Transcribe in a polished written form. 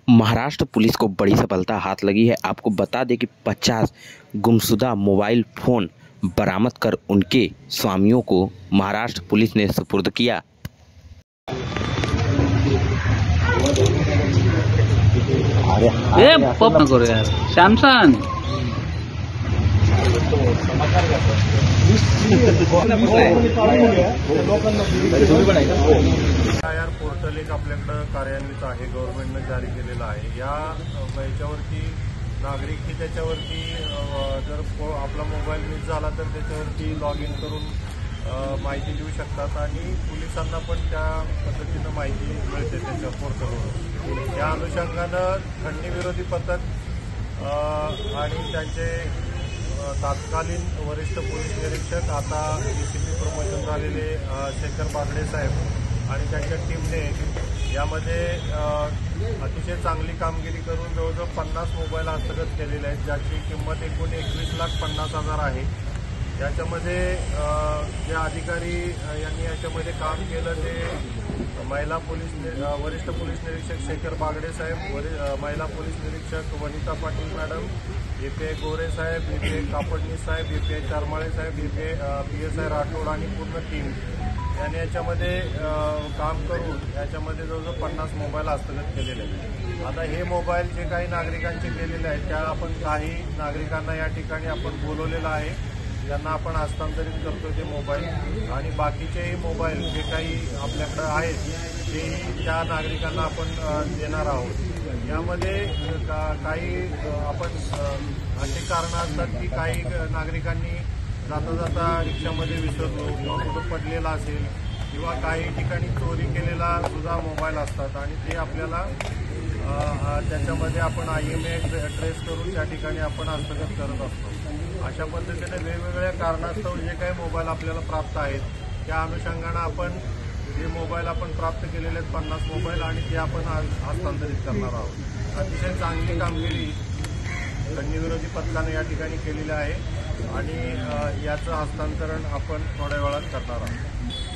Maharashtra police को बड़ी सफलता हाथ लगी है। आपको बता दें कि 50 गुमशुदा मोबाइल फ़ोन बरामद कर उनके स्वामियों को महाराष्ट्र पुलिस ने सुपुर्द किया। करो यार सैमसंग आर पोर्टल एक आपल्याकडं कार्यान्वित आहे, गव्हर्नमेंटने जारी केलेलं आहे। याच्यावरती नागरिक ही त्याच्यावरती जर आपला मोबाईल मिस झाला तर त्याच्यावरती लॉग इन करून माहिती देऊ शकतात आणि पोलिसांना पण त्या पद्धतीनं माहिती मिळते त्याच्या पोर्टलवर। या अनुषंगानं खंडणीविरोधी पथक आणि त्यांचे तत्कालीन वरिष्ठ पोलीस निरीक्षक आता ACP प्रमोशन झालेले शेखर बागडे साहेब आणि त्यांच्या टीमने यामध्ये अतिशय चांगली कामगिरी करून जवळजवळ 50 मोबाईल हस्तगत केलेले आहेत, ज्याची किंमत एकूण 21,50,000 आहे। याच्यामध्ये जे अधिकारी यांनी याच्यामध्ये काम केलं ते वरिष्ठ पोलीस निरीक्षक शेखर बागडे साहेब, महिला पोलीस निरीक्षक वनिता पाटील मॅडम, API गोरे साहेब, API कापडणी साहेब, API चारमाळे साहेब, PSI राठोड आणि पूर्ण टीम यांनी याच्यामध्ये काम करून याच्यामध्ये जवळजवळ 50 मोबाईल हस्तगत केलेले आहेत। आता हे मोबाईल जे काही नागरिकांचे केलेले आहेत त्या आपण काही नागरिकांना या ठिकाणी आपण बोलवलेलं आहे, त्यांना आपण हस्तांतरित करतो ते मोबाईल आणि बाकीचेही मोबाईल जे काही आपल्याकडं आहेत तेही त्या नागरिकांना आपण देणार आहोत। यामध्ये काही आपण अशी कारणं असतात की काही नागरिकांनी जाता जाता रिक्षामध्ये विसरलो किंवा कुठं पडलेला असेल किंवा काही ठिकाणी चोरी केलेला सुद्धा मोबाईल असतात आणि ते आपल्याला त्याच्यामध्ये आपण IMEI ट्रेस करून त्या ठिकाणी आपण हस्तगत करत असतो। अशा पद्धतीने वेगवेगळ्या कारणास्तव जे काही मोबाईल आपल्याला प्राप्त आहेत त्या अनुषंगानं आपण जे मोबाईल आपण प्राप्त केलेले आहेत 50 मोबाईल आणि ते आपण हस्तांतरित करणार आहोत। अतिशय चांगली कामगिरी खंडणीविरोधी पथकाने या ठिकाणी केलेली आहे आणि याचं हस्तांतरण आपण थोड्या वेळात करणार आहोत।